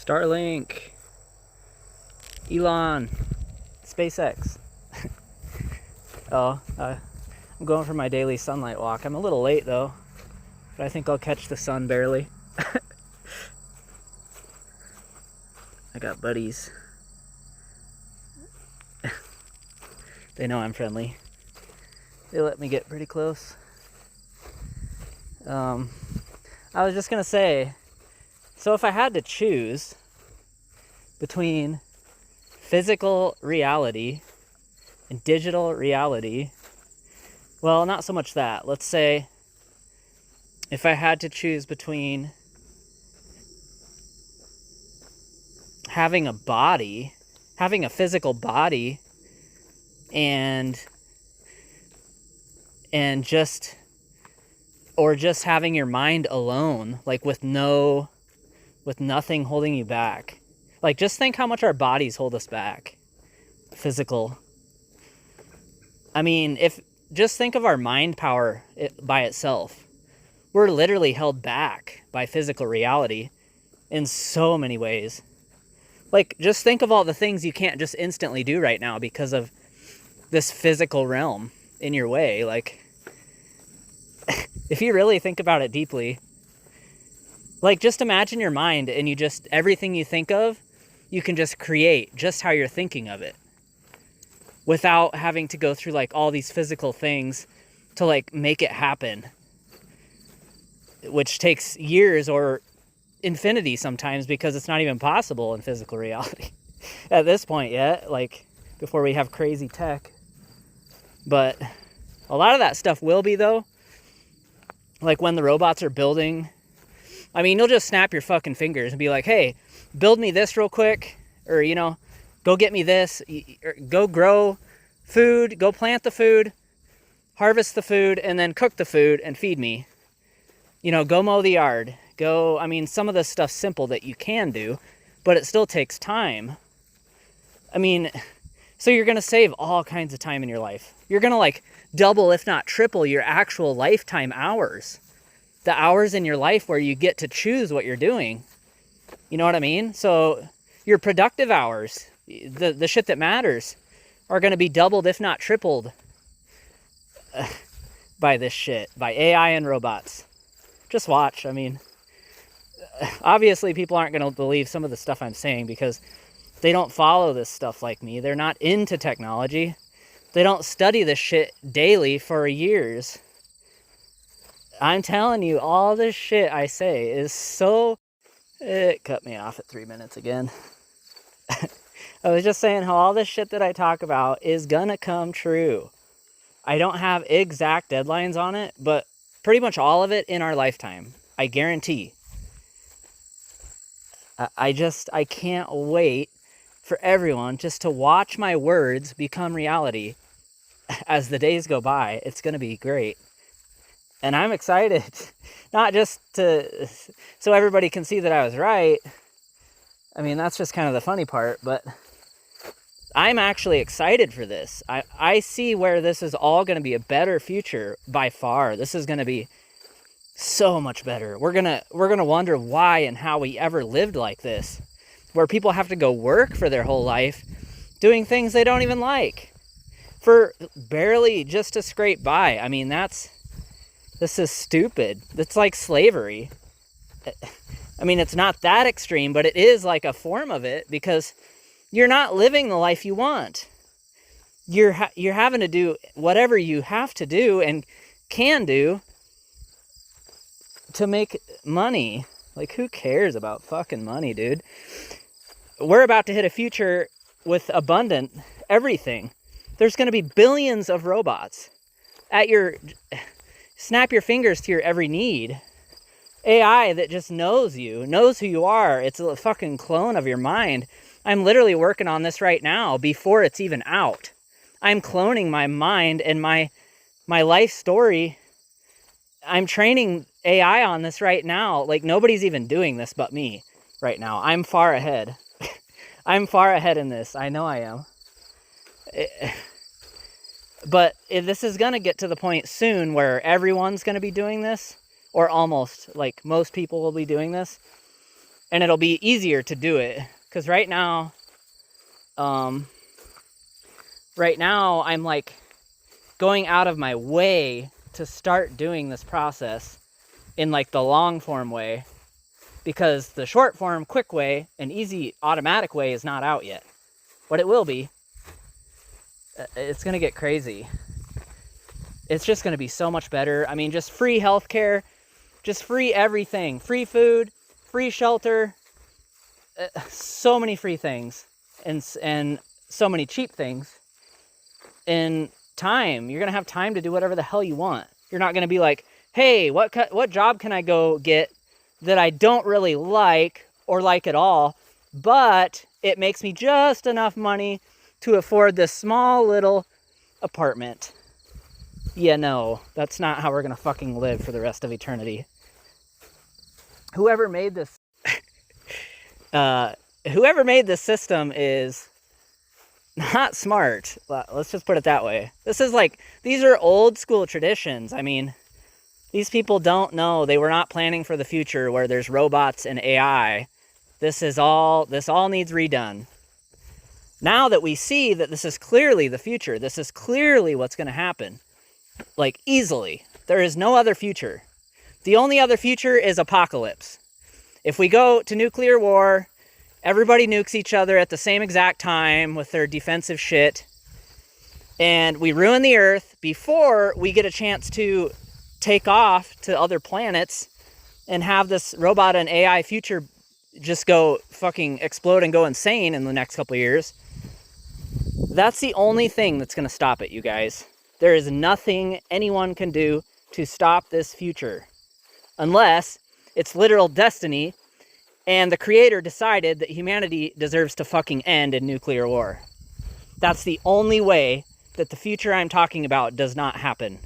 Starlink, Elon, SpaceX. I'm going for my daily sunlight walk. I'm a little late though, but I think I'll catch the sun barely. I got buddies. They know I'm friendly. They let me get pretty close. I was just gonna say, so if I had to choose between physical reality and digital reality, well, not so much that. Let's say if I had to choose between having a body, having a physical body, and just having your mind alone, like with nothing holding you back. Like, just think how much our bodies hold us back. Physical. I mean, just think of our mind power by itself. We're literally held back by physical reality in so many ways. Like, just think of all the things you can't just instantly do right now because of this physical realm in your way. Like, if you really think about it deeply, like, just imagine your mind and everything you think of, you can just create just how you're thinking of it without having to go through like all these physical things to like make it happen, which takes years or infinity sometimes because it's not even possible in physical reality at this point yet, like before we have crazy tech. But a lot of that stuff will be, though. Like when the robots are building, I mean, you'll just snap your fucking fingers and be like, hey, build me this real quick, or, go get me this, or go grow food, go plant the food, harvest the food, and then cook the food and feed me. Go mow the yard, some of this stuff's simple that you can do, but it still takes time. I mean, so you're going to save all kinds of time in your life. You're going to like double, if not triple, your actual lifetime hours. The hours in your life where you get to choose what you're doing. You know what I mean? So your productive hours, the shit that matters, are going to be doubled, if not tripled, by this shit, by AI and robots. Just watch. I mean, obviously people aren't going to believe some of the stuff I'm saying because they don't follow this stuff like me. They're not into technology. They don't study this shit daily for years. I'm telling you, all this shit I say is so... It cut me off at 3 minutes again. I was just saying how all this shit that I talk about is gonna come true. I don't have exact deadlines on it, but pretty much all of it in our lifetime. I guarantee. I can't wait for everyone just to watch my words become reality as the days go by. It's gonna be great. And I'm excited, not just so everybody can see that I was right. I mean, that's just kind of the funny part, but I'm actually excited for this. I see where this is all going to be a better future by far. This is going to be so much better. We're going to wonder why and how we ever lived like this, where people have to go work for their whole life doing things they don't even like for barely just to scrape by. I mean, this is stupid. It's like slavery. I mean, it's not that extreme, but it is like a form of it because you're not living the life you want. You're having to do whatever you have to do and can do to make money. Like, who cares about fucking money, dude? We're about to hit a future with abundant everything. There's going to be billions of robots at your... Snap your fingers to your every need. AI that just knows you, knows who you are. It's a fucking clone of your mind. I'm literally working on this right now before it's even out. I'm cloning my mind and my life story. I'm training AI on this right now. Like, nobody's even doing this but me right now. I'm far ahead. I'm far ahead in this. I know I am. But this is going to get to the point soon where everyone's going to be doing this, or almost, like most people will be doing this. and it'll be easier to do it. Because right now I'm like going out of my way to start doing this process in like the long form way, because the short form, quick way, and easy automatic way is not out yet. But it will be. It's going to get crazy. It's just going to be so much better. I mean, just free healthcare, just free everything, free food, free shelter, so many free things, and so many cheap things. In time, you're going to have time to do whatever the hell you want. You're not going to be like, hey, what job can I go get that I don't really like or like at all, but it makes me just enough money to afford this small little apartment. Yeah, no, that's not how we're going to fucking live for the rest of eternity. Whoever made this system is not smart. Let's just put it that way. These are old school traditions. I mean, these people don't know. They were not planning for the future where there's robots and AI. This all needs redone. Now that we see that this is clearly the future, this is clearly what's going to happen, like easily. There is no other future. The only other future is apocalypse. If we go to nuclear war, everybody nukes each other at the same exact time with their defensive shit, and we ruin the Earth before we get a chance to take off to other planets and have this robot and AI future just go fucking explode and go insane in the next couple of years. That's the only thing that's going to stop it, you guys. There is nothing anyone can do to stop this future. Unless it's literal destiny and the creator decided that humanity deserves to fucking end in nuclear war. That's the only way that the future I'm talking about does not happen.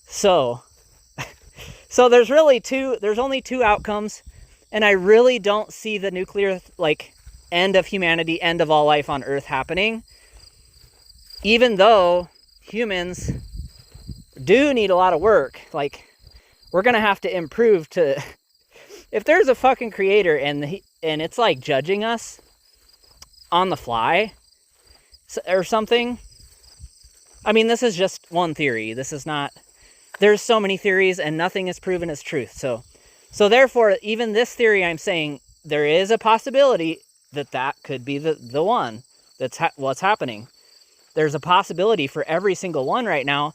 So there's only two outcomes, and I really don't see the nuclear, end of humanity, end of all life on Earth happening. Even though humans do need a lot of work, we're going to have to improve to... If there's a fucking creator and it's judging us on the fly or something, I mean, this is just one theory. This is not... There's so many theories and nothing is proven as truth. So therefore, even this theory, I'm saying there is a possibility that could be the one that's what's happening. There's a possibility for every single one right now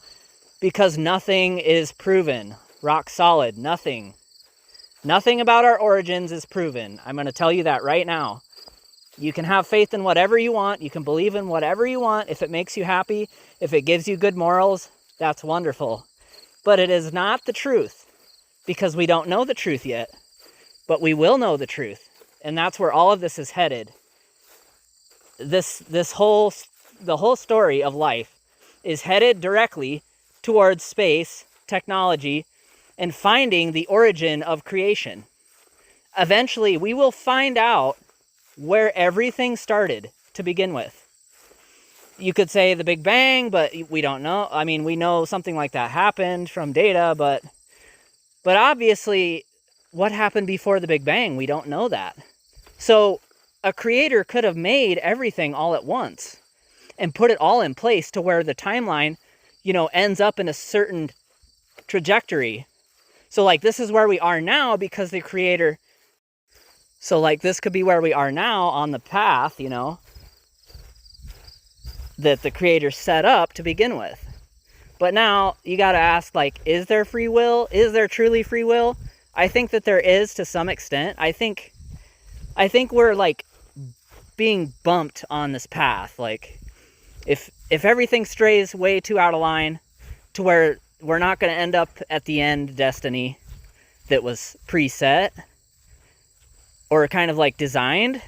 because nothing is proven. Rock solid, nothing. Nothing about our origins is proven. I'm going to tell you that right now. You can have faith in whatever you want. You can believe in whatever you want. If it makes you happy, if it gives you good morals, that's wonderful. But it is not the truth because we don't know the truth yet. But we will know the truth. And that's where all of this is headed. The whole story of life is headed directly towards space, technology, and finding the origin of creation. Eventually, we will find out where everything started to begin with. You could say the Big Bang, but we don't know. I mean, we know something like that happened from data, but obviously, what happened before the Big Bang? We don't know that. So a creator could have made everything all at once and put it all in place to where the timeline, ends up in a certain trajectory. So this is where we are now because the creator... So this could be where we are now on the path, that the creator set up to begin with. But now you got to ask, is there free will? Is there truly free will? I think that there is to some extent. I think we're being bumped on this path. If everything strays way too out of line to where we're not going to end up at the end destiny that was preset or kind of designed,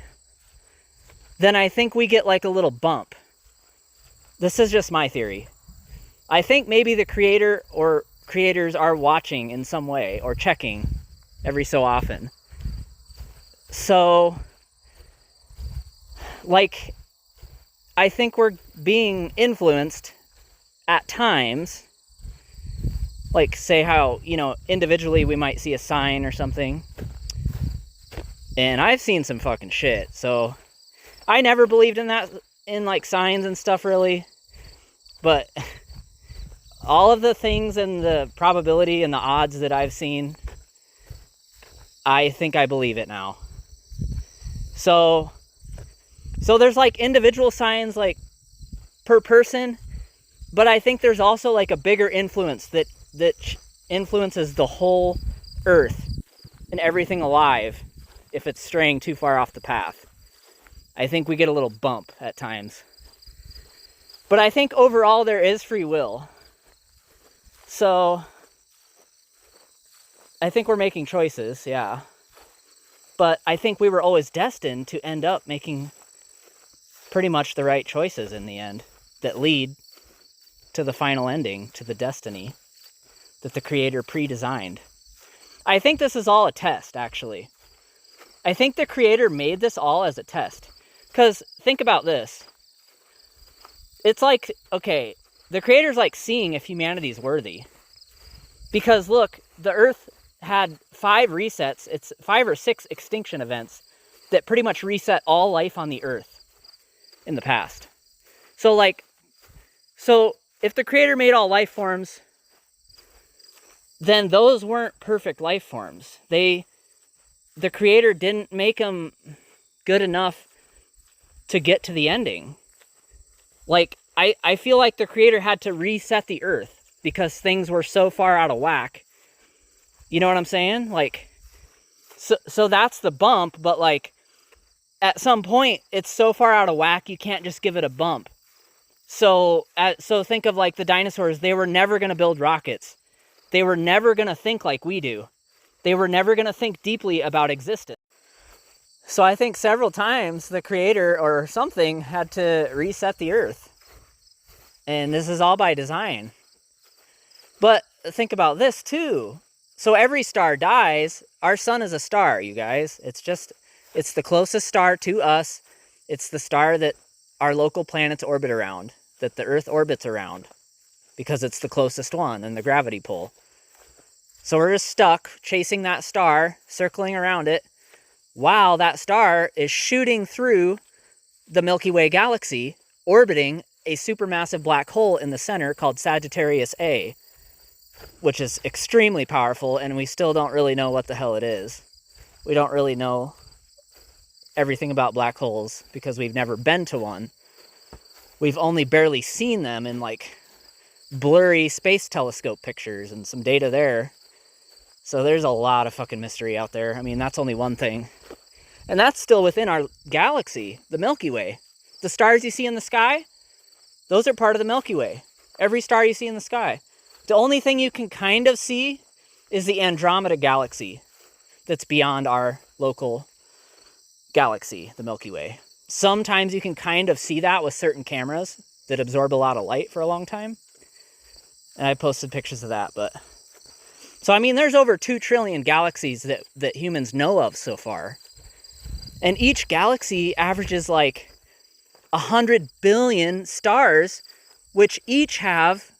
then I think we get a little bump. This is just my theory. I think maybe the creator or creators are watching in some way or checking every so often. So, I think we're being influenced at times. Say how, individually we might see a sign or something. And I've seen some fucking shit. So I never believed in that, in like signs and stuff really. But all of the things and the probability and the odds that I've seen, I think I believe it now. So there's like individual signs like per person, but I think there's also like a bigger influence that influences the whole earth and everything alive if it's straying too far off the path. I think we get a little bump at times. But I think overall there is free will. So I think we're making choices, yeah. But I think we were always destined to end up making pretty much the right choices in the end that lead to the final ending, to the destiny that the Creator pre-designed. I think this is all a test, actually. I think the Creator made this all as a test. Because think about this. It's like, okay, the Creator's like seeing if humanity's worthy. Because look, the Earth had 5 resets, it's 5 or 6 extinction events that pretty much reset all life on the Earth in the past. So if the Creator made all life forms, then those weren't perfect life forms. The Creator didn't make them good enough to get to the ending. Like, I feel like the Creator had to reset the Earth because things were so far out of whack. You know what I'm saying? Like, so that's the bump, but like, at some point, it's so far out of whack, you can't just give it a bump. So think of like the dinosaurs. They were never going to build rockets. They were never going to think like we do. They were never going to think deeply about existence. So I think several times the Creator or something had to reset the Earth. And this is all by design. But think about this too. So every star dies. Our sun is a star, you guys. It's the closest star to us. It's the star that our local planets orbit around, that the Earth orbits around, because it's the closest one and the gravity pull. So we're just stuck chasing that star, circling around it, while that star is shooting through the Milky Way galaxy, orbiting a supermassive black hole in the center called Sagittarius A, which is extremely powerful, and we still don't really know what the hell it is. We don't really know everything about black holes because we've never been to one. We've only barely seen them in like blurry space telescope pictures and some data there. So there's a lot of fucking mystery out there. I mean, that's only one thing. And that's still within our galaxy, the Milky Way. The stars you see in the sky, those are part of the Milky Way. Every star you see in the sky. The only thing you can kind of see is the Andromeda galaxy that's beyond our local galaxy, the Milky Way. Sometimes you can kind of see that with certain cameras that absorb a lot of light for a long time. And I posted pictures of that, but... So, I mean, there's over 2 trillion galaxies that humans know of so far. And each galaxy averages like 100 billion stars, which each have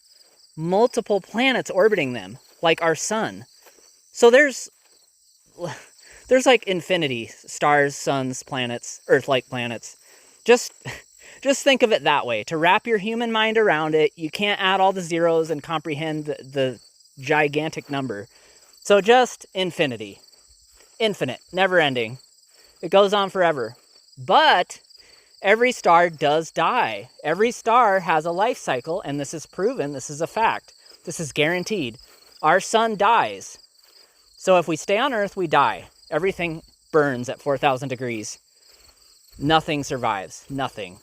multiple planets orbiting them, like our sun. So there's like infinity, stars, suns, planets, Earth-like planets. Just think of it that way. To wrap your human mind around it, you can't add all the zeros and comprehend the gigantic number. So just infinity. Infinite, never ending. It goes on forever. But every star does die. Every star has a life cycle, and this is proven. This is a fact. This is guaranteed. Our sun dies. So if we stay on Earth, we die. Everything burns at 4,000 degrees. Nothing survives. Nothing.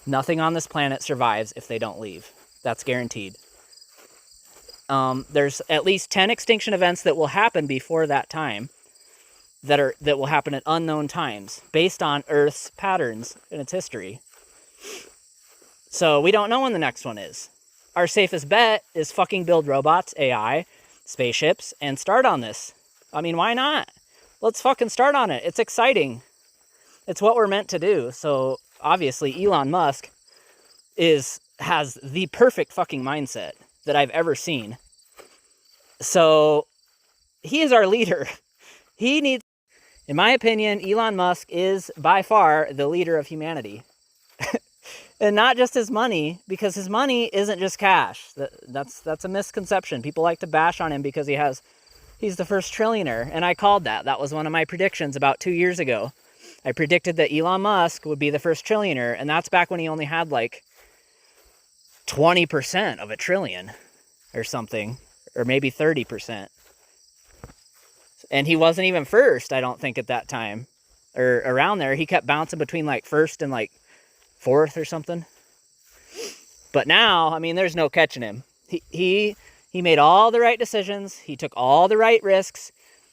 Nothing on this planet survives if they don't leave. That's guaranteed. There's at least 10 extinction events that will happen before that time, that will happen at unknown times, based on Earth's patterns in its history. So we don't know when the next one is. Our safest bet is fucking build robots, AI, spaceships, and start on this. I mean, why not? Let's fucking start on it. It's exciting. It's what we're meant to do. So obviously Elon Musk has the perfect fucking mindset that I've ever seen. So he is our leader. He In my opinion, Elon Musk is by far the leader of humanity. And not just his money, because his money isn't just cash. That's a misconception. People like to bash on him because he's the first trillionaire, and I called that. That was one of my predictions about 2 years ago. I predicted that Elon Musk would be the first trillionaire, and that's back when he only had like 20% of a trillion or something, or maybe 30%. And he wasn't even first, I don't think, at that time, or around there. He kept bouncing between like first and like fourth or something. But now, I mean, there's no catching him. He made all the right decisions. He took all the right risks.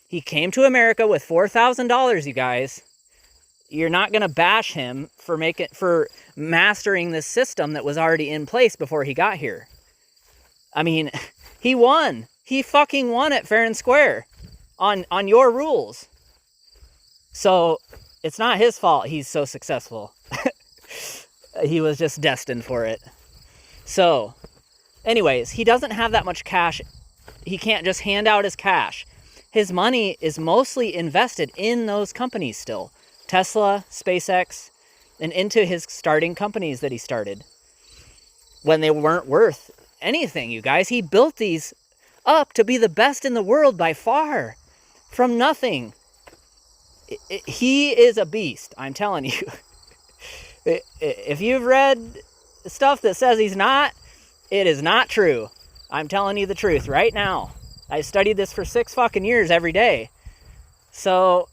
He came to America with $4,000, you guys. You're not going to bash him for mastering this system that was already in place before he got here. I mean, he won. He fucking won it fair and square on your rules. So it's not his fault he's so successful. He was just destined for it. So, anyways, he doesn't have that much cash. He can't just hand out his cash. His money is mostly invested in those companies still. Tesla, SpaceX, and into his starting companies that he started. When they weren't worth anything, you guys. He built these up to be the best in the world by far. From nothing. He is a beast, I'm telling you. If you've read stuff that says he's not, it is not true. I'm telling you the truth right now. I studied this for 6 fucking years every day. So,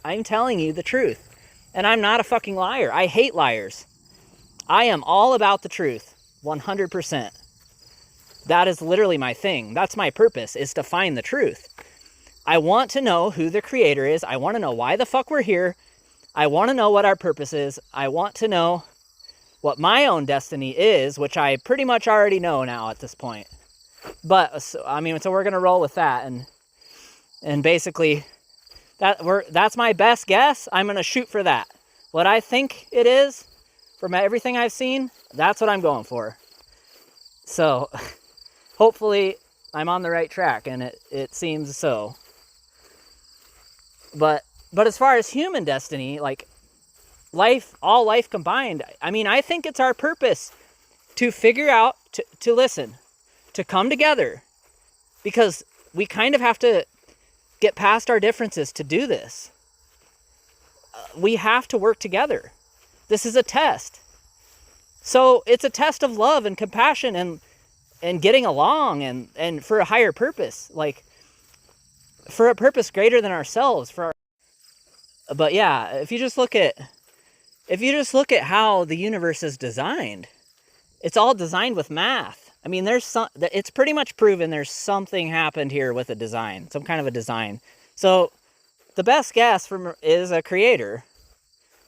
I'm telling you the truth. And I'm not a fucking liar. I hate liars. I am all about the truth. 100%. That is literally my thing. That's my purpose, is to find the truth. I want to know who the creator is. I want to know why the fuck we're here. I want to know what our purpose is. I want to know what my own destiny is, which I pretty much already know now at this point. But, so we're going to roll with that. And basically, that's my best guess. I'm going to shoot for that. What I think it is, from everything I've seen, that's what I'm going for. So, hopefully, I'm on the right track, and it seems so. But as far as human destiny, like all life combined, I mean, I think it's our purpose to figure out, to listen, to come together, because we kind of have to get past our differences to do this. We have to work together. This is a test. So it's a test of love and compassion and getting along and for a higher purpose, like for a purpose greater than ourselves. But yeah, if you just look at how the universe is designed, it's all designed with math. I mean, it's pretty much proven there's something happened here with a design, some kind of a design. So the best guess is a creator.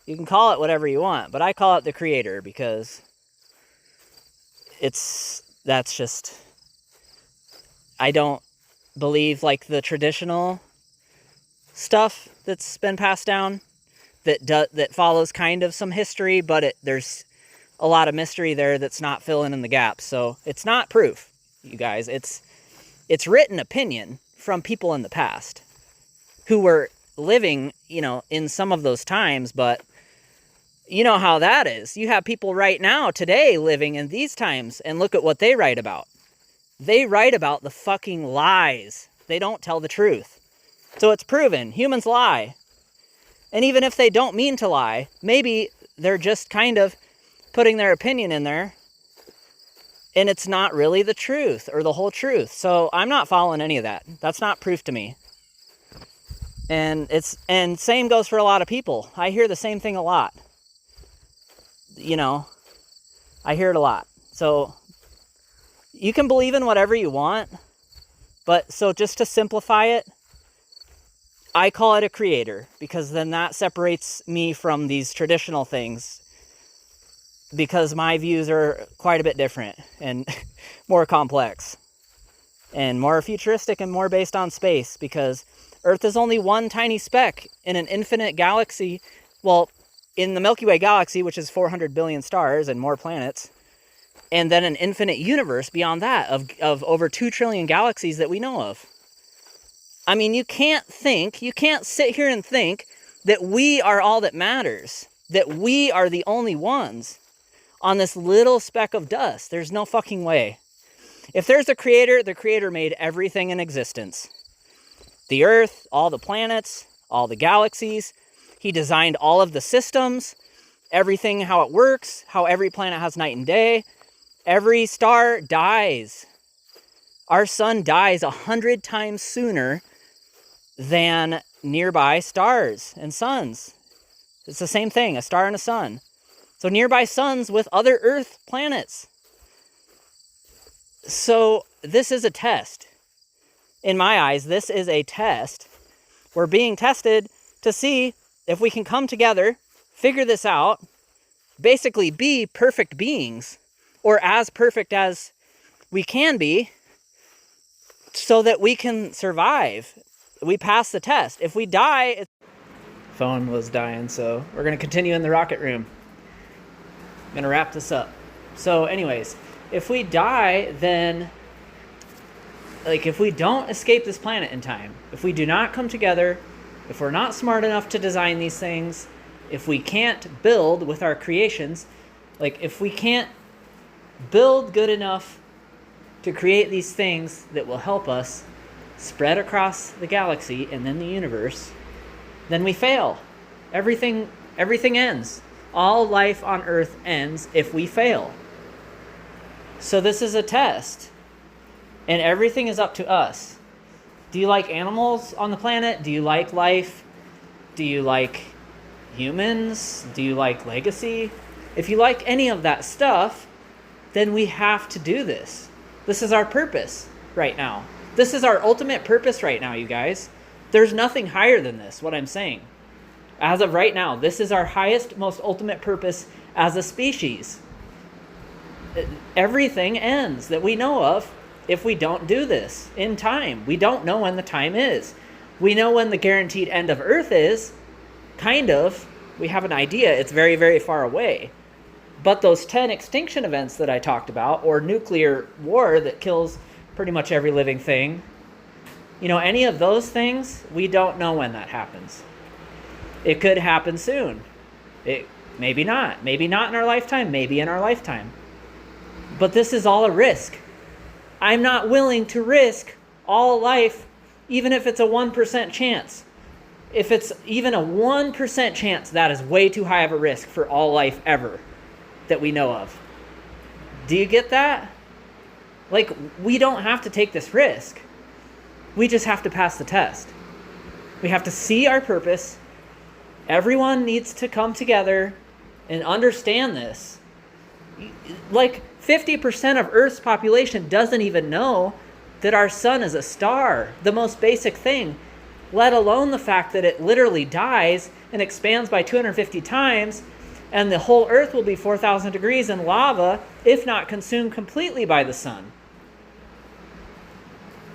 You can call it whatever you want, but I call it the creator because I don't believe like the traditional stuff that's been passed down that follows kind of some history, but there's a lot of mystery there that's not filling in the gaps. So it's not proof, you guys. It's written opinion from people in the past who were living, in some of those times, but you know how that is. You have people right now today living in these times, and look at what they write about. They write about the fucking lies. They don't tell the truth. So it's proven. Humans lie. And even if they don't mean to lie, maybe they're just kind of putting their opinion in there, and it's not really the truth or the whole truth. So I'm not following any of that. That's not proof to me. And same goes for a lot of people. I hear the same thing a lot. I hear it a lot. So you can believe in whatever you want, but so just to simplify it, I call it a creator, because then that separates me from these traditional things, because my views are quite a bit different and more complex and more futuristic and more based on space, because Earth is only one tiny speck in an infinite galaxy. Well, in the Milky Way galaxy, which is 400 billion stars and more planets, and then an infinite universe beyond that of over 2 trillion galaxies that we know of. I mean, you can't sit here and think that we are all that matters, that we are the only ones on this little speck of dust. There's no fucking way. If there's a creator, the creator made everything in existence. The Earth, all the planets, all the galaxies. He designed all of the systems, everything, how it works, how every planet has night and day. Every star dies. Our sun dies 100 times sooner than nearby stars and suns. It's the same thing, a star and a sun. So nearby suns with other Earth planets. So this is a test. In my eyes, this is a test. We're being tested to see if we can come together, figure this out, basically be perfect beings, or as perfect as we can be, so that we can survive. We pass the test. If we die, phone was dying, so we're going to continue in the rocket room. I'm going to wrap this up. So anyways, if we die, then, like, if we don't escape this planet in time, if we do not come together, if we're not smart enough to design these things, if we can't build with our creations, like if we can't build good enough to create these things that will help us spread across the galaxy and then the universe, then we fail. Everything ends. All life on Earth ends if we fail. So this is a test, and everything is up to us. Do you like animals on the planet? Do you like life? Do you like humans? Do you like legacy? If you like any of that stuff, then we have to do this. This is our purpose right now. This is our ultimate purpose right now, you guys. There's nothing higher than this, what I'm saying. As of right now, this is our highest, most ultimate purpose as a species. Everything ends that we know of if we don't do this in time. We don't know when the time is. We know when the guaranteed end of Earth is, kind of. We have an idea. It's very, very far away. But those 10 extinction events that I talked about, or nuclear war that kills pretty much every living thing, you know, any of those things, we don't know when that happens. It could happen soon. Maybe not. Maybe not in our lifetime. Maybe in our lifetime. But this is all a risk. I'm not willing to risk all life, even if it's a 1% chance. If it's even a 1% chance, that is way too high of a risk for all life ever that we know of. Do you get that? Like, we don't have to take this risk. We just have to pass the test. We have to see our purpose. Everyone needs to come together and understand this. Like, 50% of Earth's population doesn't even know that our sun is a star, the most basic thing, let alone the fact that it literally dies and expands by 250 times, and the whole Earth will be 4,000 degrees in lava, if not consumed completely by the sun.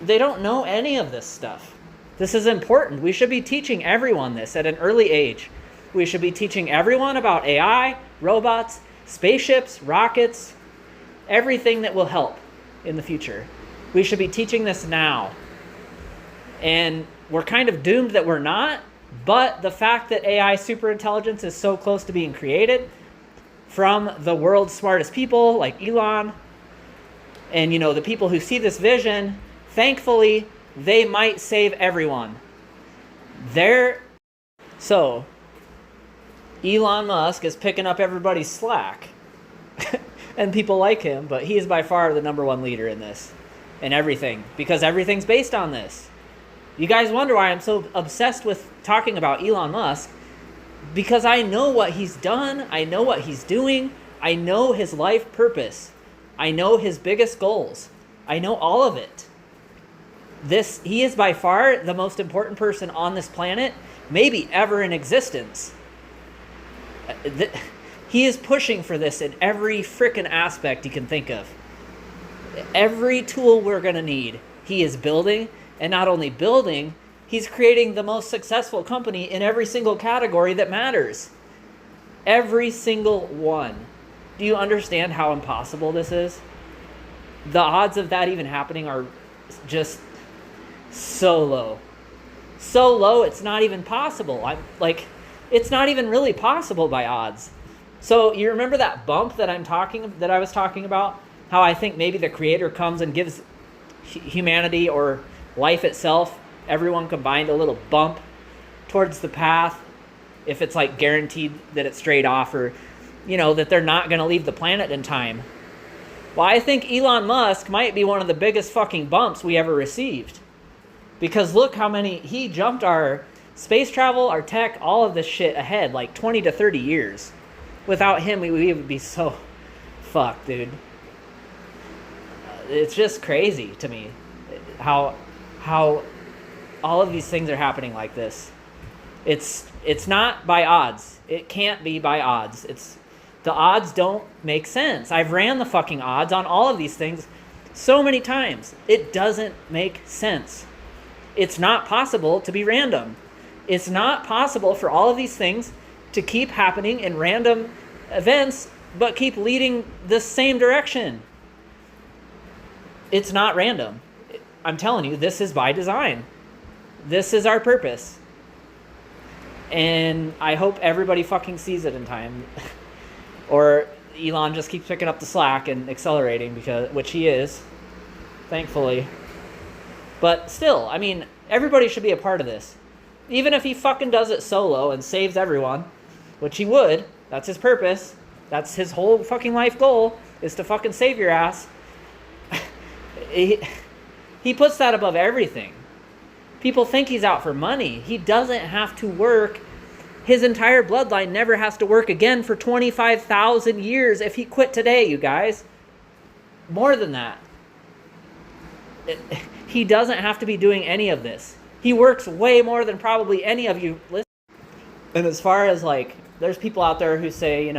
They don't know any of this stuff. This is important. We should be teaching everyone this at an early age. We should be teaching everyone about AI, robots, spaceships, rockets, everything that will help in the future. We should be teaching this now. And we're kind of doomed that we're not, but the fact that AI superintelligence is so close to being created from the world's smartest people like Elon, and, you know, the people who see this vision, thankfully, they might save everyone. So, Elon Musk is picking up everybody's slack. And people like him, but he is by far the number one leader in this. And everything. Because everything's based on this. You guys wonder why I'm so obsessed with talking about Elon Musk. Because I know what he's done. I know what he's doing. I know his life purpose. I know his biggest goals. I know all of it. He is by far the most important person on this planet, maybe ever in existence. He is pushing for this in every frickin' aspect you can think of. Every tool we're going to need, he is building. And not only building, he's creating the most successful company in every single category that matters. Every single one. Do you understand how impossible this is? The odds of that even happening are just so low. so low it's not even possible. It's not even really possible by odds. So you remember that bump that I was talking about? How I think maybe the creator comes and gives humanity or life itself, everyone combined, a little bump towards the path, if it's like guaranteed that it's straight off, or that they're not going to leave the planet in time. Well, I think Elon Musk might be one of the biggest fucking bumps we ever received, because look how many he jumped our space travel, our tech, all of this shit ahead, like 20 to 30 years. Without him, we would be so fucked, dude. It's just crazy to me how all of these things are happening like this. It's not by odds. It can't be by odds. The odds don't make sense. I've ran the fucking odds on all of these things so many times. It doesn't make sense. It's not possible to be random. It's not possible for all of these things to keep happening in random events, but keep leading the same direction. It's not random. I'm telling you, this is by design. This is our purpose. And I hope everybody fucking sees it in time. Or Elon just keeps picking up the slack and accelerating, which he is, thankfully. But still, I mean, everybody should be a part of this. Even if he fucking does it solo and saves everyone, which he would, that's his purpose. That's his whole fucking life goal, is to fucking save your ass. He puts that above everything. People think he's out for money. He doesn't have to work. His entire bloodline never has to work again for 25,000 years if he quit today, you guys. More than that. He doesn't have to be doing any of this. He works way more than probably any of you listen. And as far as there's people out there who say,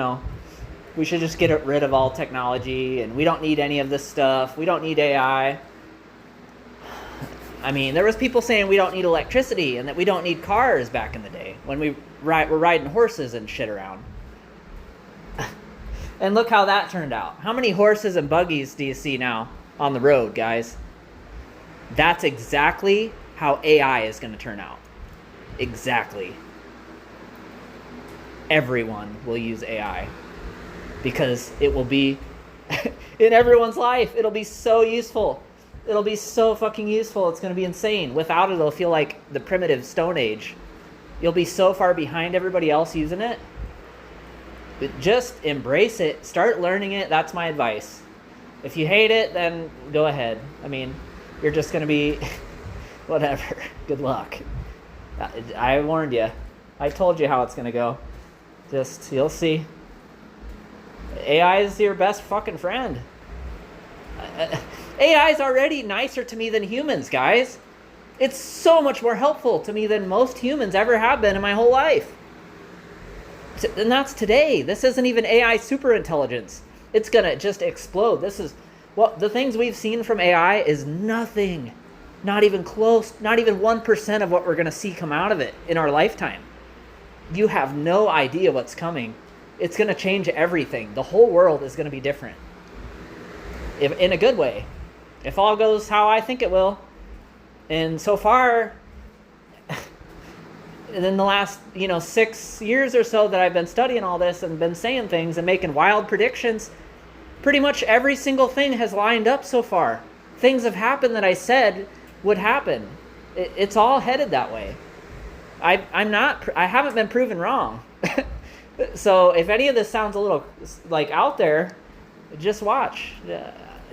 we should just get rid of all technology and we don't need any of this stuff. We don't need AI. I mean, there was people saying we don't need electricity and that we don't need cars back in the day when we were riding horses and shit around. And look how that turned out. How many horses and buggies do you see now on the road, guys? That's exactly how AI is going to turn out. Exactly. Everyone will use AI because it will be in everyone's life. It'll be so useful. It'll be so fucking useful. It's going to be insane. Without it, it'll feel like the primitive Stone Age. You'll be so far behind everybody else using it. But just embrace it. Start learning it. That's my advice. If you hate it, then go ahead. I mean, you're just going to be whatever. Good luck. I warned you. I told you how it's going to go. Just, you'll see. AI is your best fucking friend. AI is already nicer to me than humans, guys. It's so much more helpful to me than most humans ever have been in my whole life. And that's today. This isn't even AI superintelligence. It's going to just explode. The things we've seen from AI is nothing. Not even close. Not even 1% of what we're going to see come out of it in our lifetime. You have no idea what's coming. It's going to change everything. The whole world is going to be different. In a good way. If all goes how I think it will. And so far, in the last 6 years or so that I've been studying all this and been saying things and making wild predictions, pretty much every single thing has lined up so far. Things have happened that I said would happen. It's all headed that way. I haven't been proven wrong. So if any of this sounds a little out there, just watch.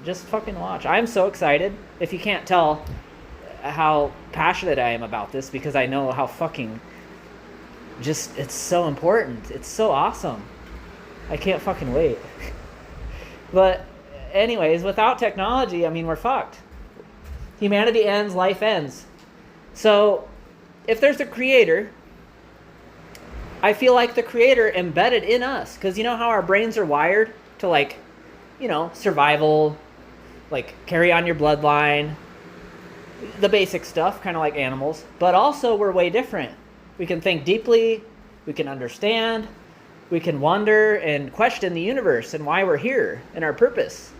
Just fucking watch. I'm so excited. If you can't tell how passionate I am about this, because I know how fucking it's so important. It's so awesome. I can't fucking wait. But anyways, without technology, I mean, we're fucked. Humanity ends, life ends. So if there's a creator, I feel like the creator embedded in us, because you know how our brains are wired to survival, carry on your bloodline, the basic stuff, kind of like animals. But also we're way different. We can think deeply, we can understand, we can wonder and question the universe and why we're here and our purpose.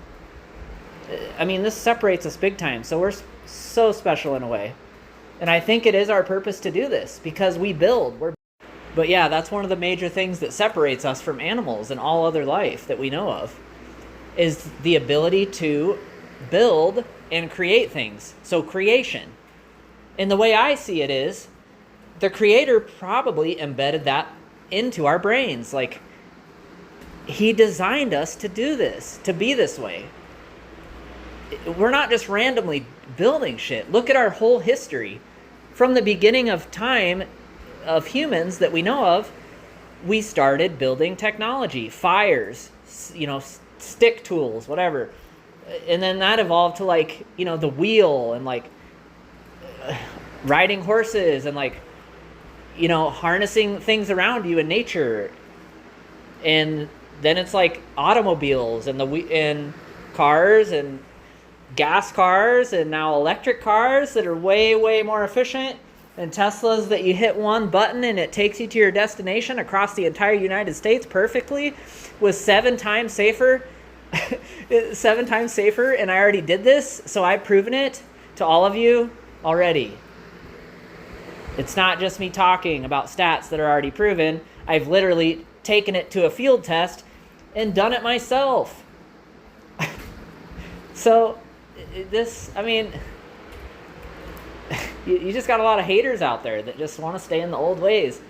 I mean, this separates us big time, so we're so special in a way. And I think it is our purpose to do this because we build. But yeah, that's one of the major things that separates us from animals and all other life that we know of, is the ability to build and create things. So creation. And the way I see it is, the creator probably embedded that into our brains. Like, he designed us to do this, to be this way. We're not just randomly building shit. Look at our whole history. From the beginning of time of humans that we know of, we started building technology, fires, stick tools, whatever. And then that evolved to like, the wheel and like riding horses and like, harnessing things around you in nature. And then it's like automobiles and cars and gas cars and now electric cars that are way, way more efficient, and Teslas that you hit one button and it takes you to your destination across the entire United States perfectly, was 7 times safer. 7 times safer, and I already did this, so I've proven it to all of you already. It's not just me talking about stats that are already proven. I've literally taken it to a field test and done it myself. So this, I mean, you just got a lot of haters out there that just want to stay in the old ways.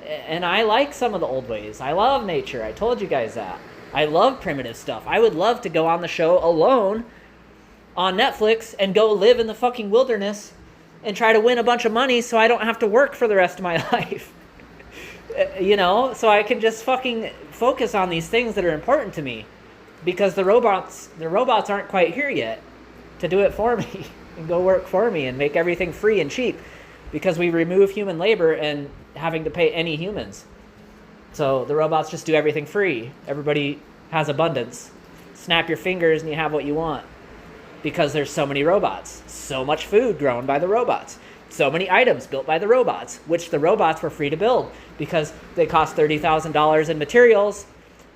And I like some of the old ways. I love nature. I told you guys that. I love primitive stuff. I would love to go on the show alone on Netflix and go live in the fucking wilderness and try to win a bunch of money so I don't have to work for the rest of my life. So I can just fucking focus on these things that are important to me, because the robots aren't quite here yet to do it for me and go work for me and make everything free and cheap, because we remove human labor and having to pay any humans. So the robots just do everything free. Everybody has abundance. Snap your fingers and you have what you want, because there's so many robots, so much food grown by the robots, so many items built by the robots, which the robots were free to build because they cost $30,000 in materials,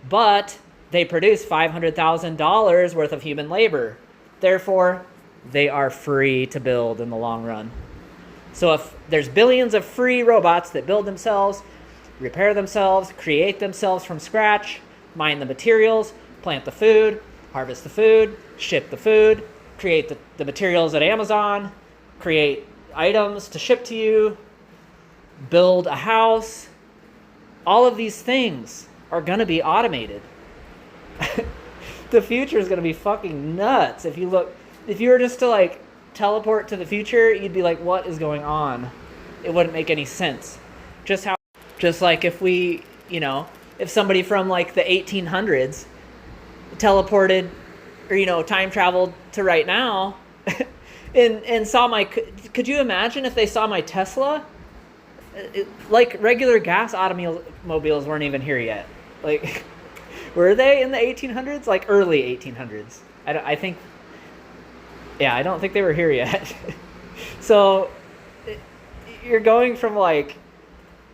but they produce $500,000 worth of human labor. Therefore, they are free to build in the long run. So if there's billions of free robots that build themselves, repair themselves, create themselves from scratch, mine the materials, plant the food, harvest the food, ship the food, create the materials at Amazon, create items to ship to you, build a house. All of these things are going to be automated. The future is going to be fucking nuts. If you were just to like teleport to the future, you'd be like, what is going on? It wouldn't make any sense. Just like if we, if somebody from like the 1800s teleported or, time traveled to right now and saw could you imagine if they saw my Tesla? Like regular gas automobiles weren't even here yet. Like, were they in the 1800s? Like early 1800s. I think, yeah, I don't think they were here yet. So you're going from like,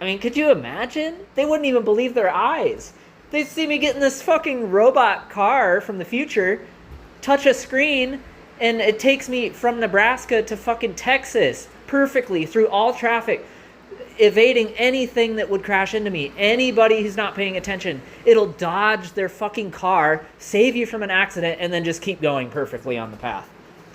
I mean, could you imagine? They wouldn't even believe their eyes. They'd see me get in this fucking robot car from the future, touch a screen, and it takes me from Nebraska to fucking Texas perfectly through all traffic, evading anything that would crash into me. Anybody who's not paying attention, it'll dodge their fucking car, save you from an accident, and then just keep going perfectly on the path.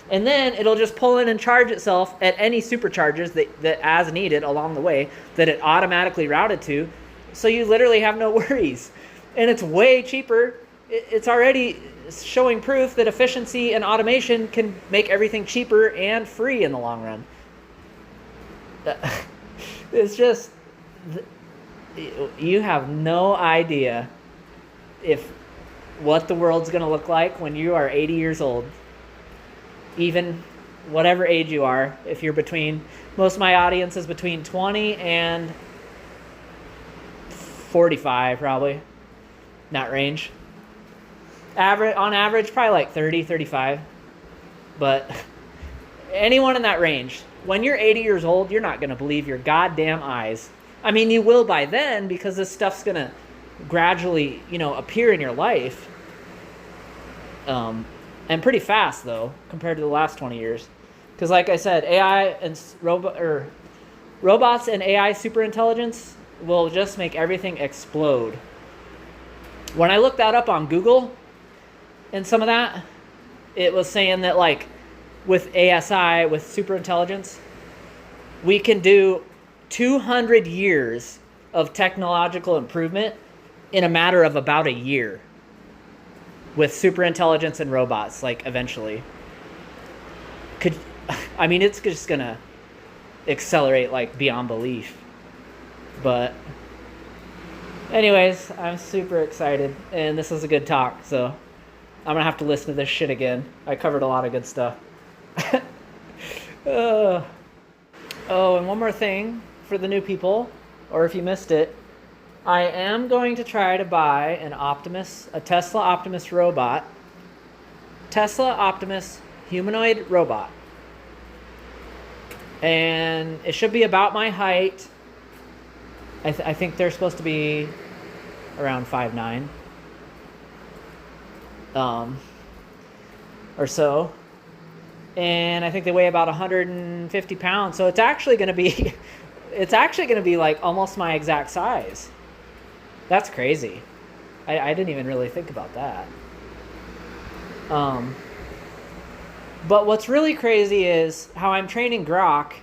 And then it'll just pull in and charge itself at any superchargers that as needed along the way that it automatically routed to. So you literally have no worries. And it's way cheaper. It's already showing proof that efficiency and automation can make everything cheaper and free in the long run. It's just, you have no idea what the world's going to look like when you are 80 years old. Even whatever age you are, if you're most of my audience is between 20 and 45, probably, that range. On average, probably like 30, 35. But anyone in that range, when you're 80 years old, you're not going to believe your goddamn eyes. I mean, you will by then, because this stuff's going to gradually, appear in your life. And pretty fast, though, compared to the last 20 years. Because like I said, AI and robots and AI superintelligence will just make everything explode. When I looked that up on Google and some of that, it was saying that like with ASI, with superintelligence, we can do 200 years of technological improvement in a matter of about a year with superintelligence and robots, like eventually. It's just gonna accelerate like beyond belief. But anyways, I'm super excited, and this is a good talk, so I'm gonna have to listen to this shit again. I covered a lot of good stuff. Oh, and one more thing for the new people, or if you missed it, I am going to try to buy a Tesla Optimus robot. Tesla Optimus humanoid robot. And it should be about my height. I think they're supposed to be around 5'9". Or so. And I think they weigh about 150 pounds. So it's actually going to be like almost my exact size. That's crazy. I didn't even really think about that. But what's really crazy is how I'm training Grok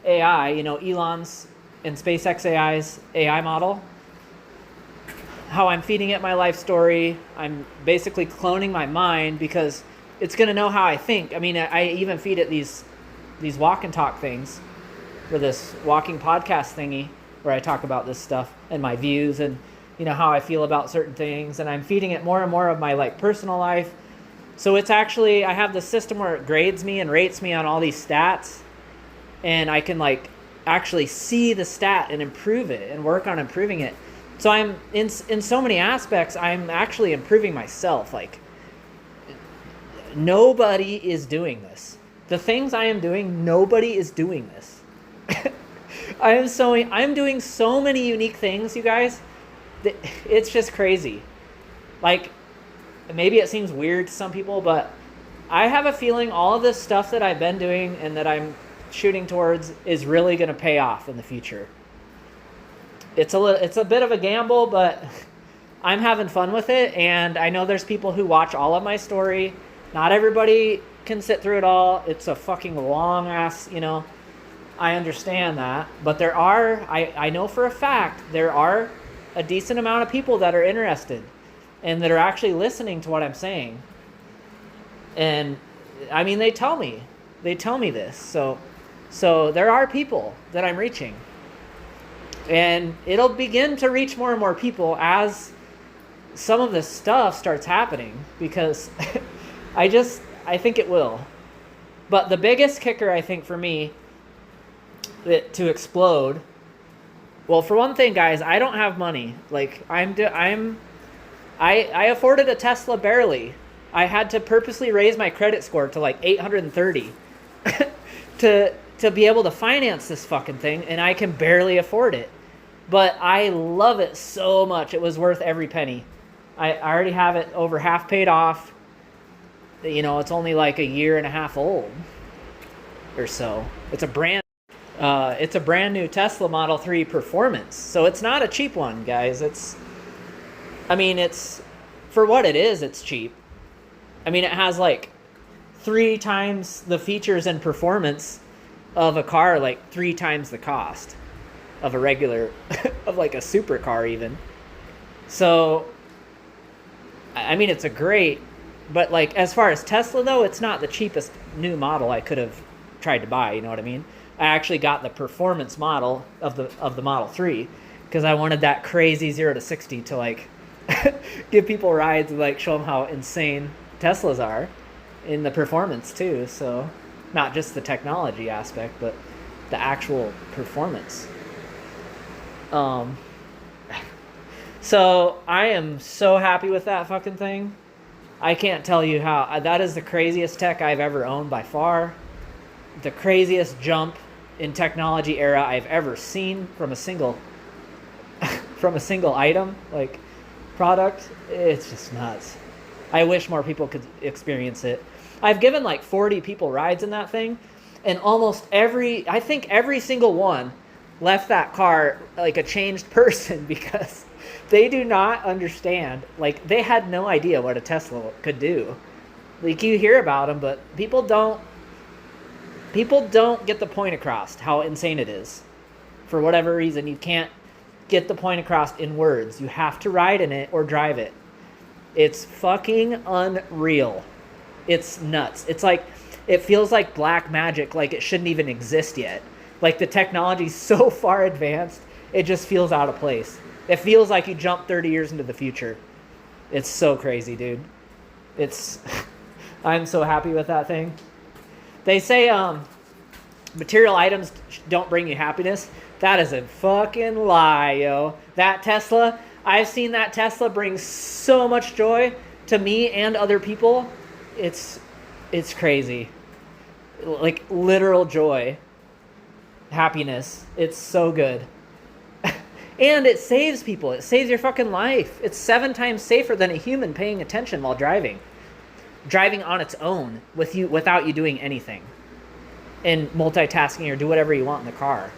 AI, Elon's and SpaceX AI's AI model. How I'm feeding it my life story. I'm basically cloning my mind because it's going to know how I think. I even feed it these walk and talk things for this walking podcast thingy where I talk about this stuff and my views and how I feel about certain things, and I'm feeding it more and more of my like personal life. So it's actually, I have the system where it grades me and rates me on all these stats, and I can like actually see the stat and improve it and work on improving it. So I'm in so many aspects, I'm actually improving myself. Like nobody is doing this. The things I am doing, nobody is doing this. I'm doing so many unique things, you guys. It's just crazy. Like, maybe it seems weird to some people, but I have a feeling all of this stuff that I've been doing and that I'm shooting towards is really going to pay off in the future. It's a bit of a gamble, but I'm having fun with it, and I know there's people who watch all of my story. Not everybody can sit through it all. It's a fucking long ass, I understand that, but there are, I know for a fact, there are a decent amount of people that are interested and that are actually listening to what I'm saying. And they tell me this. So there are people that I'm reaching, and it'll begin to reach more and more people as some of this stuff starts happening, because I think it will. But the biggest kicker, I think, for me to explode, well, for one thing, guys, I don't have money. Like I afforded a Tesla barely. I had to purposely raise my credit score to like 830 to be able to finance this fucking thing, and I can barely afford it. But I love it so much. It was worth every penny. I already have it over half paid off. It's only like a year and a half old or so. It's a brand new Tesla Model 3 Performance. So it's not a cheap one, guys. It's for what it is, it's cheap. It has like 3 times the features and performance of a car, like 3 times the cost of a regular, of like a supercar even. So, it's a great, but like as far as Tesla though, it's not the cheapest new model I could have tried to buy, you know what I mean? I actually got the performance model of the Model 3 because I wanted that crazy 0 to 60 to like give people rides and like show them how insane Teslas are in the performance too. So not just the technology aspect, but the actual performance. So I am so happy with that fucking thing. I can't tell you how. That is the craziest tech I've ever owned by far. The craziest jump in technology era I've ever seen from a single item, like product. It's just nuts. I wish more people could experience it. I've given like 40 people rides in that thing, And I think every single one left that car like a changed person because they do not understand. Like, they had no idea what a Tesla could do. Like, you hear about them, but people don't get the point across how insane it is. For whatever reason, you can't get the point across in words. You have to ride in it or drive it. It's fucking unreal. It's nuts. It's like, it feels like black magic, like it shouldn't even exist yet. Like, the technology's so far advanced, it just feels out of place. It feels like you jumped 30 years into the future. It's so crazy, dude. I'm so happy with that thing. They say material items don't bring you happiness. That is a fucking lie, yo. That Tesla, I've seen that Tesla bring so much joy to me and other people. It's crazy. Like, literal joy. Happiness. It's so good. And it saves people. It saves your fucking life. It's 7 times safer than a human paying attention while driving. Driving on its own without you doing anything. And multitasking or do whatever you want in the car.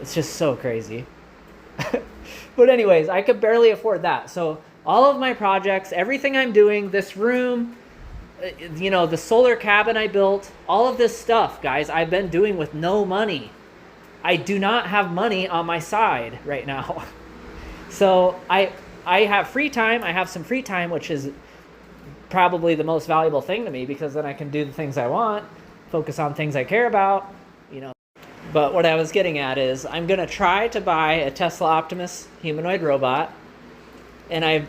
It's just so crazy. But anyways, I could barely afford that. So all of my projects, everything I'm doing, this room, the solar cabin I built, all of this stuff, guys, I've been doing with no money. I do not have money on my side right now. So I have free time. I have some free time, which is probably the most valuable thing to me, because then I can do the things I want, focus on things I care about, But what I was getting at is I'm going to try to buy a Tesla Optimus humanoid robot, and I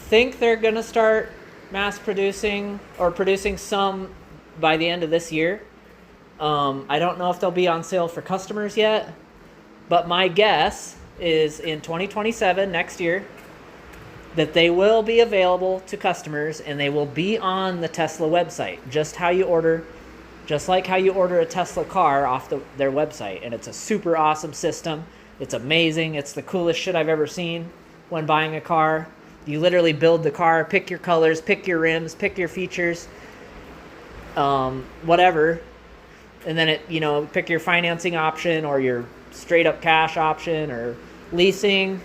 think they're going to start mass producing or producing some by the end of this year. I don't know if they'll be on sale for customers yet, but my guess is in 2027, next year, that they will be available to customers, and they will be on the Tesla website, just like how you order a Tesla car off their website. And it's a super awesome system. It's amazing. It's the coolest shit I've ever seen when buying a car. You literally build the car, pick your colors, pick your rims, pick your features, whatever. And then pick your financing option or your straight up cash option or leasing.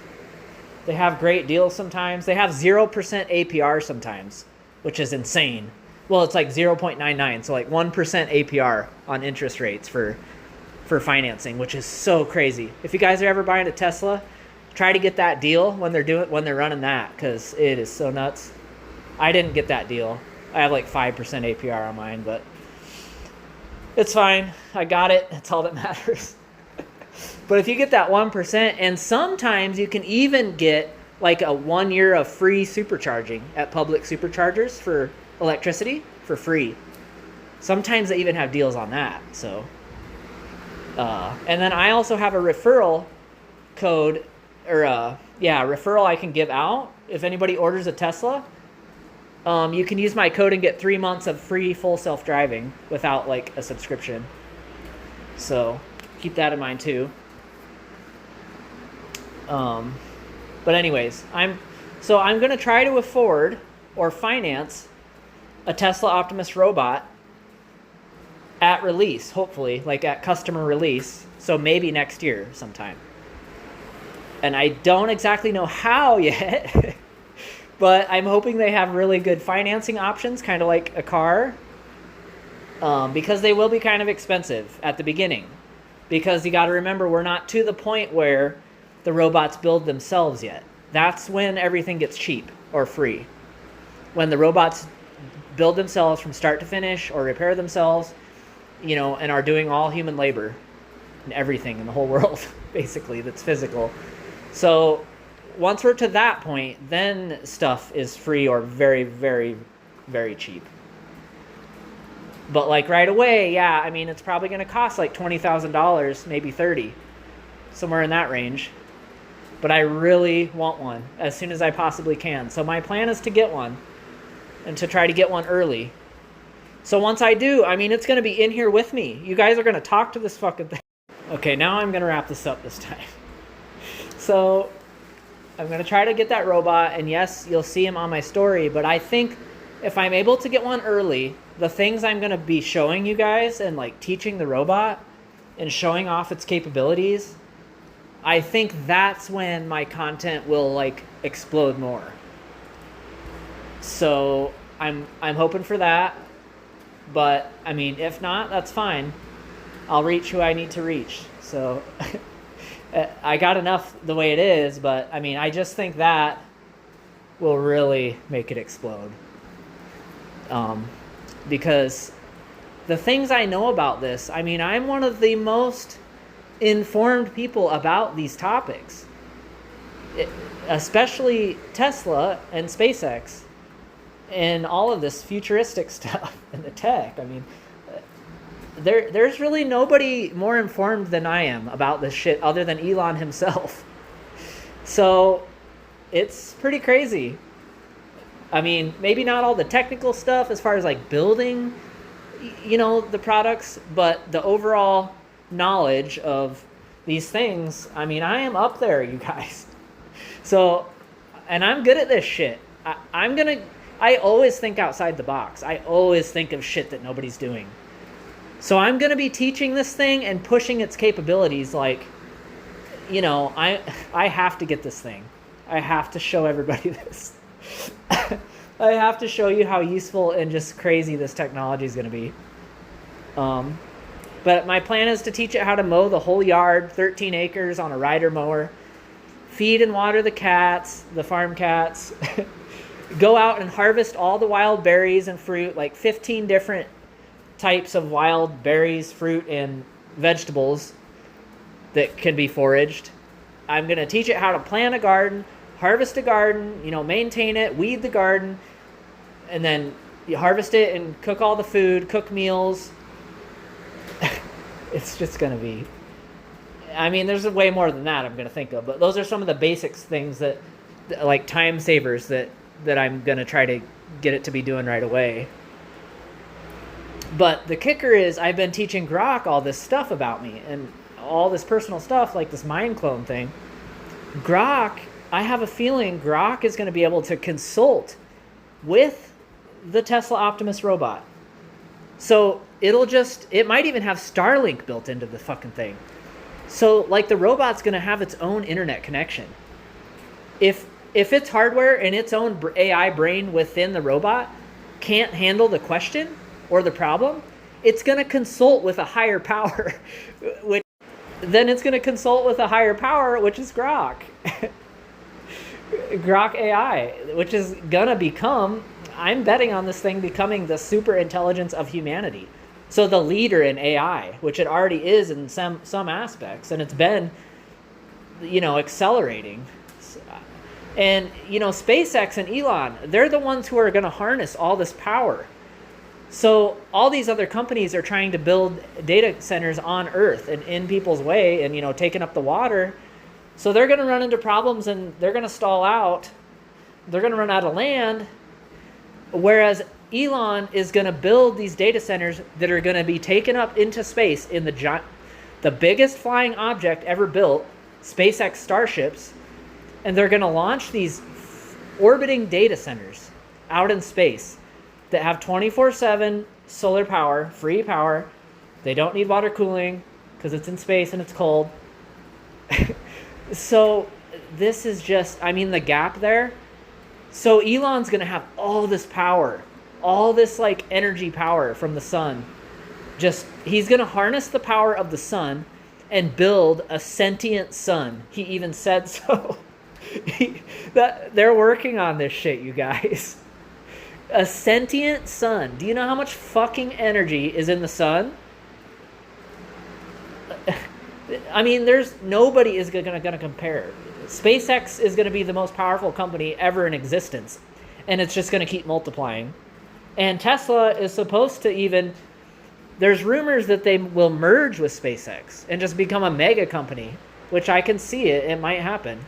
They have great deals sometimes. They have 0% APR sometimes, which is insane. Well, it's like 0.99, so like 1% APR on interest rates for financing, which is so crazy. If you guys are ever buying a Tesla, try to get that deal when they're running that, because it is so nuts. I didn't get that deal. I have like 5% APR on mine, but it's fine. I got it. That's all that matters. But if you get that 1%, and sometimes you can even get like a 1 year of free supercharging at public superchargers for electricity for free. Sometimes they even have deals on that. So, and then I also have a referral code, or referral I can give out if anybody orders a Tesla. You can use my code and get 3 months of free full self-driving without like a subscription. So keep that in mind too. But anyways, I'm going to try to afford or finance a Tesla Optimus robot at release, hopefully, like at customer release. So maybe next year sometime. And I don't exactly know how yet, but I'm hoping they have really good financing options, kind of like a car, because they will be kind of expensive at the beginning. Because you got to remember, we're not to the point where the robots build themselves yet. That's when everything gets cheap or free. When the robots build themselves from start to finish or repair themselves, and are doing all human labor and everything in the whole world, basically, that's physical. So once we're to that point, then stuff is free or very, very, very cheap. But like right away, it's probably going to cost like $20,000, maybe 30, somewhere in that range. But I really want one as soon as I possibly can. So my plan is to get one and to try to get one early. So once I do, it's going to be in here with me. You guys are going to talk to this fucking thing. Okay, now I'm going to wrap this up this time. So I'm going to try to get that robot. And yes, you'll see him on my story. But I think if I'm able to get one early, the things I'm going to be showing you guys and like teaching the robot and showing off its capabilities, I think that's when my content will like explode more. So I'm hoping for that. But I mean, if not, that's fine. I'll reach who I need to reach. So I got enough the way it is, but I mean, I just think that will really make it explode. Because the things I know about this, I mean, I'm one of the most informed people about these topics, especially Tesla and SpaceX and all of this futuristic stuff and the tech. I mean, there's really nobody more informed than I am about this shit other than Elon himself. So it's pretty crazy. I mean, maybe not all the technical stuff as far as like building, the products, but the overall knowledge of these things, I mean, I am up there, you guys. So, and I'm good at this shit. I always think outside the box. I always think of shit that nobody's doing. So I'm going to be teaching this thing and pushing its capabilities like, I have to get this thing. I have to show everybody this. I have to show you how useful and just crazy this technology is going to be. But my plan is to teach it how to mow the whole yard, 13 acres on a rider mower, feed and water the cats, the farm cats, go out and harvest all the wild berries and fruit, like 15 different types of wild berries, fruit, and vegetables that can be foraged. I'm going to teach it how to plant a garden, harvest a garden, maintain it, weed the garden, and then you harvest it and cook all the food, cook meals. It's just going to be... I mean, there's way more than that I'm going to think of, but those are some of the basics things that like time savers that I'm going to try to get it to be doing right away. But the kicker is I've been teaching Grok all this stuff about me and all this personal stuff, like this mind clone thing. Grok, I have a feeling Grok is going to be able to consult with the Tesla Optimus robot. So it might even have Starlink built into the fucking thing. So like the robot's going to have its own internet connection. If its hardware and its own AI brain within the robot can't handle the question or the problem, it's going to consult with a higher power, which then it's going to consult with a higher power, which is Grok. Grok AI, which is going to become, I'm betting on this thing becoming the super intelligence of humanity. So the leader in AI, which it already is in some aspects, and it's been, accelerating. And, SpaceX and Elon, they're the ones who are going to harness all this power. So all these other companies are trying to build data centers on Earth and in people's way and, taking up the water. So they're going to run into problems and they're going to stall out. They're going to run out of land. Whereas Elon is going to build these data centers that are going to be taken up into space in the biggest flying object ever built, SpaceX Starships. And they're going to launch these orbiting data centers out in space that have 24/7 solar power, free power. They don't need water cooling because it's in space and it's cold. So this is just, the gap there. So Elon's going to have all this power, all this like energy power from the sun. He's going to harness the power of the sun and build a sentient sun. He even said so. They're working on this shit, you guys. A sentient sun. Do you know how much fucking energy is in the sun? Nobody is going to compare. SpaceX is going to be the most powerful company ever in existence, and it's just going to keep multiplying. And Tesla is supposed to there's rumors that they will merge with SpaceX and just become a mega company, which I can see it might happen.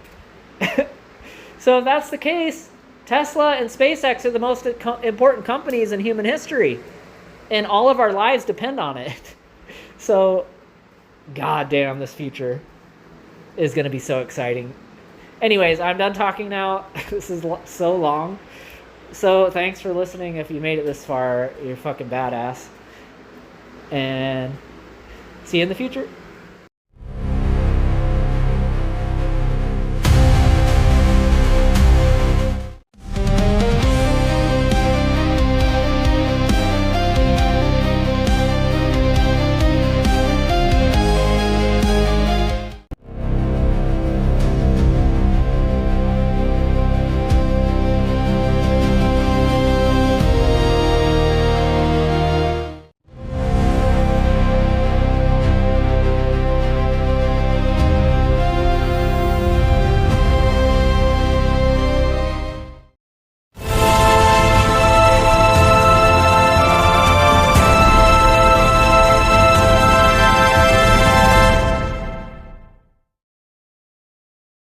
So if that's the case, Tesla and SpaceX are the most important companies in human history, and all of our lives depend on it. So, goddamn, this future is going to be so exciting. Anyways, I'm done talking now. This is so long. So thanks for listening. If you made it this far, you're fucking badass. And see you in the future.